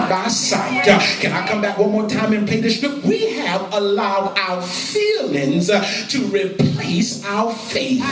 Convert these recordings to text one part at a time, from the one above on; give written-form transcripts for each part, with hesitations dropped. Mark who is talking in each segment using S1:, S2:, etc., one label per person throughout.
S1: not by sight. Can I come back one more time and play the script? We have allowed our feelings to replace our faith.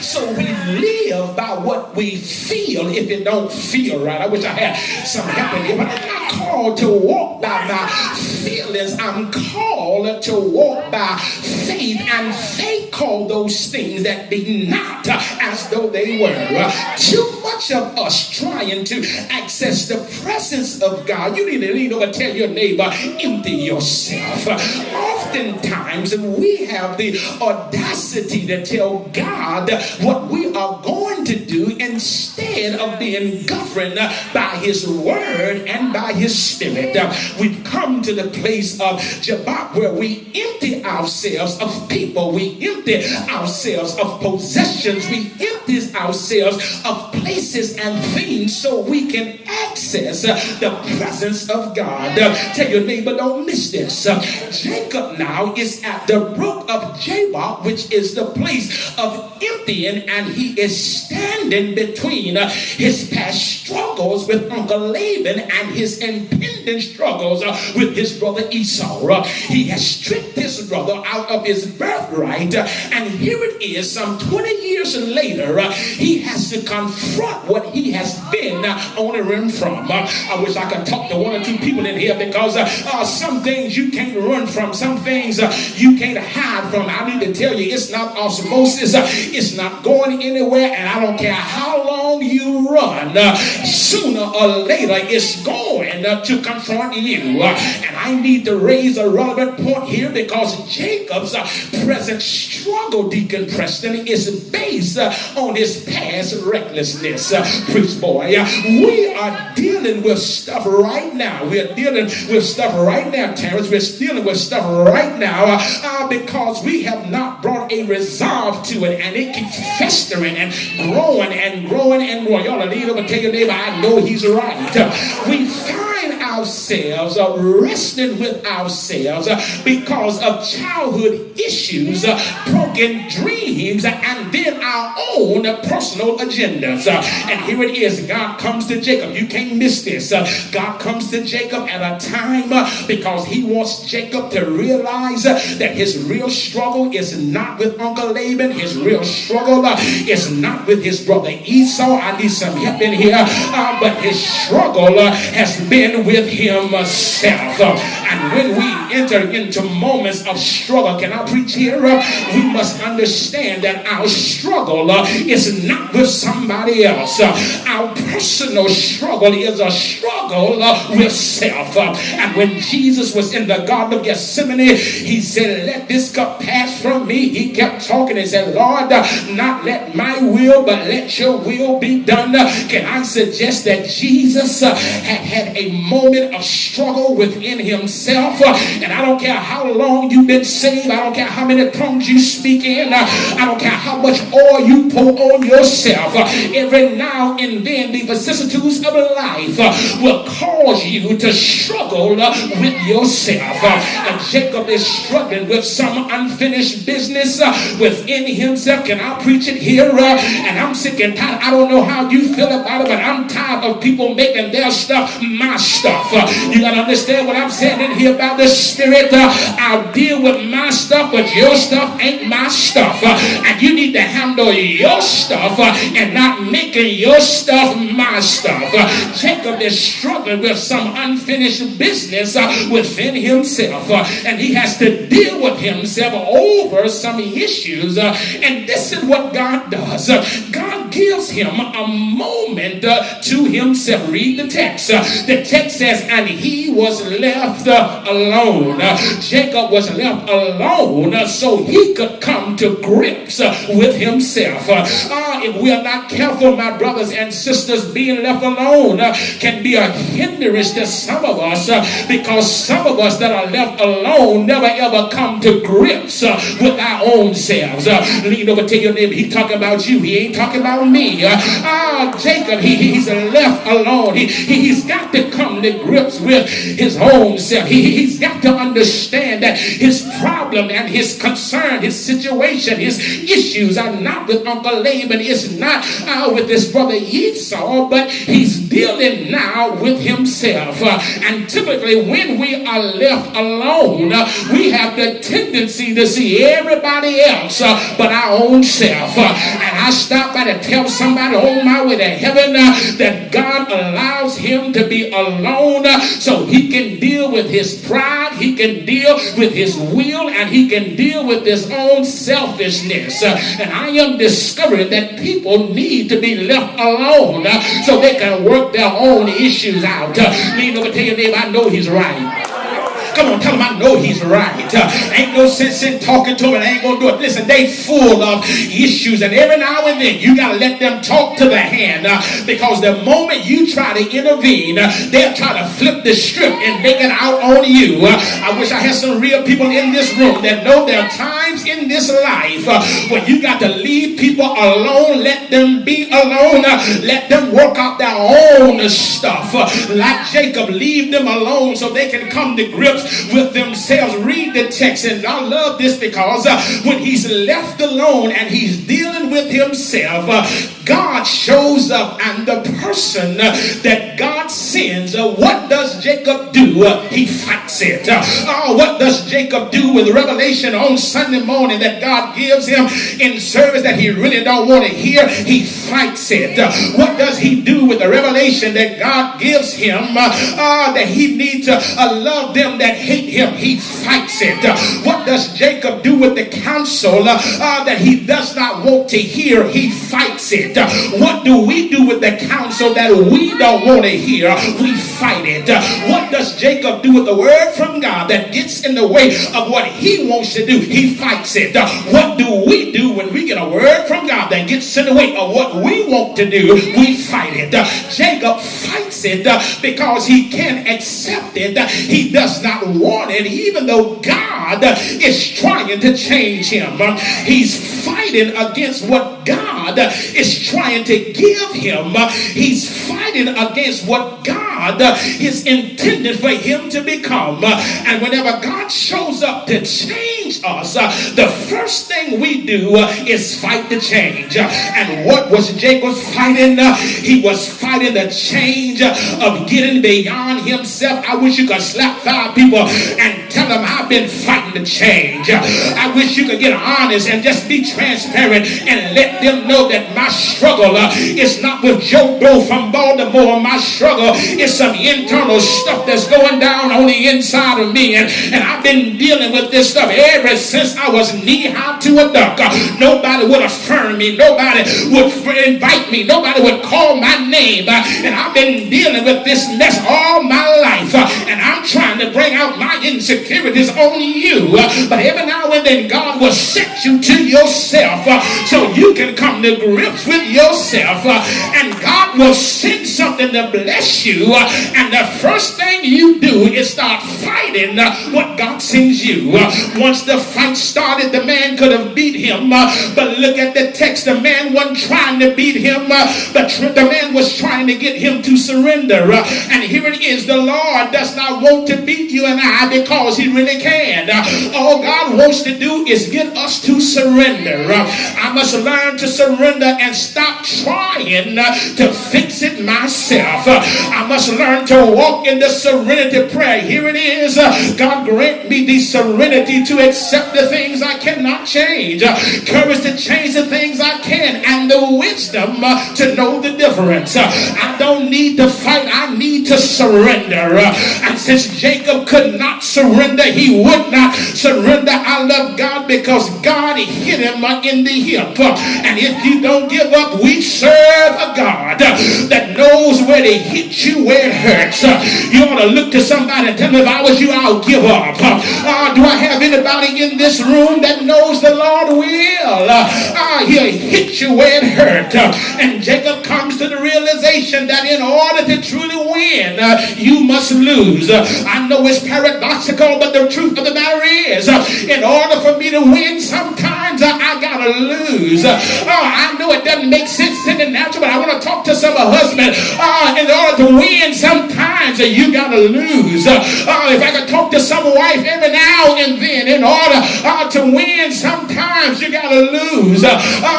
S1: So we live by what we feel if it don't feel right. I wish I had some help in here, but I'm not called to walk by my feelings. I'm called to walk by faith, and faith called those things that be not as though they were. Too much of us trying to access the presence of God. You need to lean over and tell your neighbor, empty yourself. Oftentimes we have the audacity to tell God what we are going to do instead of being governed by his word and by his spirit. We've come to the place of Jabbok where we empty ourselves of people, we empty ourselves of possessions, we empty ourselves of places and things so we can access the presence of God. Tell your neighbor, don't miss this. Jacob now is at the brook of Jabbok, which is the place of emptying, and he is standing between his past struggles with Uncle Laban and his impending struggles with his brother Esau. He has stripped his brother out of his birthright, and here it is, some 20 years later, he has to confront what he has been on the run from. I wish I could talk to one or two people in here, because some things you can't run from, some things you can't hide from. I need to tell you, it's not osmosis, it's not going anywhere, and I don't care how long you run, sooner or later it's going to confront you. And I need to raise a relevant point here, because Jacob's present struggle, Deacon Preston, is based on his past recklessness. Preach boy, we are dealing with stuff right now. We're dealing with stuff right now, Terrence. We're dealing with stuff right now because we have not brought a resolve to it, and it keeps festering and growing and growing and growing. Y'all need to tell your neighbor, I know he's right. We find ourselves wrestling with ourselves because of childhood issues, broken dreams, and then our own personal agendas. And here it is, God comes to Jacob. You can't miss this. God comes to Jacob at a time because he wants Jacob to realize that his real struggle is not with Uncle Laban. His real struggle is not with his brother Esau. I need some help in here. But his struggle has been with himself. And when we enter into moments of struggle, can I preach here? We must understand that our struggle is not with somebody else. Our personal struggle is a struggle with self. And when Jesus was in the Garden of Gethsemane, he said, let this cup pass from me. He kept talking and said, Lord, not let my will, but let your will be done. Can I suggest that Jesus had a moment of struggle within himself? And I don't care how long you've been saved. I don't care how many tongues you speak in. I don't care how much oil you pour on yourself. Every now and then the vicissitudes of life will cause you to struggle with yourself. And Jacob is struggling with some unfinished business within himself. Can I preach it here? And I'm sick and tired. I don't know how you feel about it, but I'm tired of people making their stuff my stuff. You gotta understand what I'm saying in here about the Spirit. I'll deal with my stuff, but your stuff ain't my stuff. And you need to handle your stuff and not making your stuff my stuff. Jacob is struggling with some unfinished business within himself, and he has to deal with himself over some issues. And this is what God does. God gives him a moment to himself. Read the text. The text says, and he was left alone. Jacob was left alone so he could come to grips with himself. If we are not careful, my brothers and sisters, being left alone can be a hindrance to some of us, because some of us that are left alone never ever come to grips with our own selves. Lean over to your neighbor. He's talking about you. He ain't talking about around me. Jacob, he's left alone. He's got to come to grips with his own self. He's got to understand that his problem and his concern, his situation, his issues are not with Uncle Laban. It's not with his brother Esau, but he's dealing now with himself. And typically when we are left alone, we have the tendency to see everybody else but our own self. And I stop by to tell somebody on my way to heaven that God allows him to be alone so he can deal with his pride, he can deal with his will, and he can deal with his own selfishness. And I am discovering that people need to be left alone so they can work their own issues out. Lean over, tell your neighbor, I know he's right. Come on, tell him I know he's right. Ain't no sense in talking to him and I ain't going to do it. Listen, they full of issues, and every now and then you got to let them talk to the hand because the moment you try to intervene, they'll try to flip the script and make it out on you. I wish I had some real people in this room that know there are times in this life when you got to leave people alone, let them be alone, let them work out their own stuff. Like Jacob, leave them alone so they can come to grips with themselves. Read the text, and I love this because when he's left alone and he's dealing with himself, God shows up, and the person that God sends, what does Jacob do? He fights it. What does Jacob do with revelation on Sunday morning that God gives him in service that he really don't want to hear? He fights it. What does he do with the revelation that God gives him that he needs to love them that hate him? He fights it. What does Jacob do with the counsel that he does not want to hear? He fights it. What do we do with the counsel that we don't want to hear? We fight it. What does Jacob do with the word from God that gets in the way of what he wants to do? He fights it. What do we do when we get a word from God that gets in the way of what we want to do? We fight it. Jacob fights it because he can't accept it. He does not want it, even though God is trying to change him. He's fighting against what God is trying to give him. He's fighting against what God is intended for him to become. And whenever God shows up to change us, the first thing we do is fight the change. And what was Jacob fighting? He was fighting the change of getting beyond himself. I wish you could slap 5 people and tell them I've been fighting the change. I wish you could get honest and just be transparent and let them know that my struggle is not with Joe Blow from Baltimore. My struggle is some internal stuff that's going down on the inside of me, and I've been dealing with this stuff ever since I was knee-high to a duck. Nobody would affirm me, nobody would invite me, nobody would call my name, and I've been dealing with this mess all my life, and I'm trying to bring out my insecurities on you, but every now and then God will set you to yourself so you can come to grips with yourself, and God will send something to bless you, and the first thing you do is start fighting what God sends you. Once the fight started, the man could have beat him, but look at the text. The man wasn't trying to beat him, but the man was trying to get him to surrender. And here it is, the Lord does not want to beat you and I because he really can. All God wants to do is get us to surrender. I must learn to surrender and stop trying to fix it myself. I must learn to walk in the serenity prayer. Here it is. God grant me the serenity to accept the things I cannot change, courage to change the things I can, and the wisdom to know the difference. I don't need to fight. I need to surrender. And since Jacob could not surrender, he would not surrender. I love God because God hit him in the hip. And if you don't give up, we serve a God that knows where to hit you where it hurts. You ought to look to somebody and tell them, if I was you, I'll give up. Do I have anybody in this room that knows the Lord will? He'll hit you where it hurt. And Jacob comes to the realization that in order to truly win, you must lose. I know it's paradoxical, but the truth of the matter is, in order for me to win, sometimes sometimes I gotta lose. I know it doesn't make sense in the natural, but I want to talk to some husbands. In order to win, sometimes you gotta lose. If I could talk to some wife every now and then, in order to win, sometimes you gotta lose.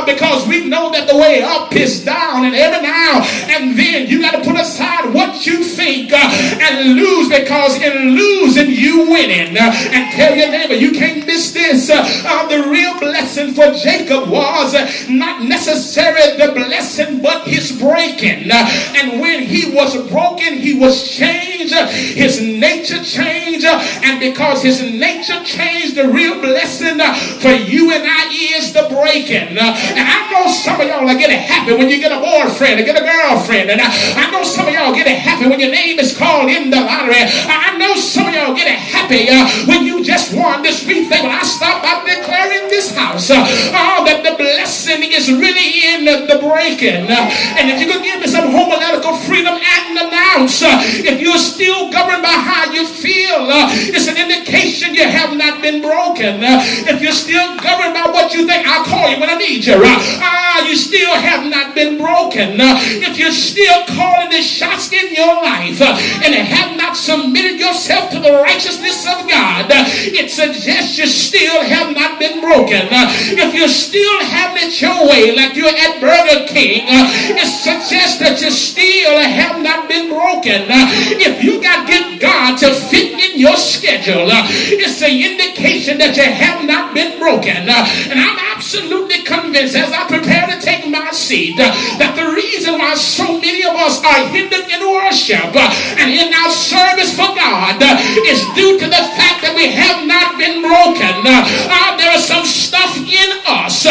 S1: Because we know that the way up is down, and every now and then you gotta put aside what you think and lose, because in losing you winning. And tell your neighbor, you can't miss this. The real blessing for Jacob was not necessarily the blessing, but his breaking. And when he was broken, he was changed. His nature changed. And because his nature changed, the real blessing for you and I is the breaking. And I know some of y'all are getting happy when you get a boyfriend or get a girlfriend. And I know some of y'all getting happy when your name is called in the lottery. I know some of y'all getting happy when you just won this street thing. When I stop by declaring this house, that the blessing is really in the breaking. And if you could give me some homiletical freedom and announce, if you're still governed by how you feel, it's an indication you have not been broken. If you're still governed by what you think, I'll call you when I need you. You still have not been broken. If you're still calling the shots in your life and have not submitted yourself to the righteousness of God, it suggests you still have not been broken. If you're still having it your way, like you're at Burger King, it suggests that you still have not been broken. If you got to get God to fit in your schedule, it's an indication that you have not been broken. And I'm absolutely convinced, as I prepare to take my seat, that the reason why so many of us are hindered in worship and in our service for God is due to the fact that we have not been broken. There is some stuff in us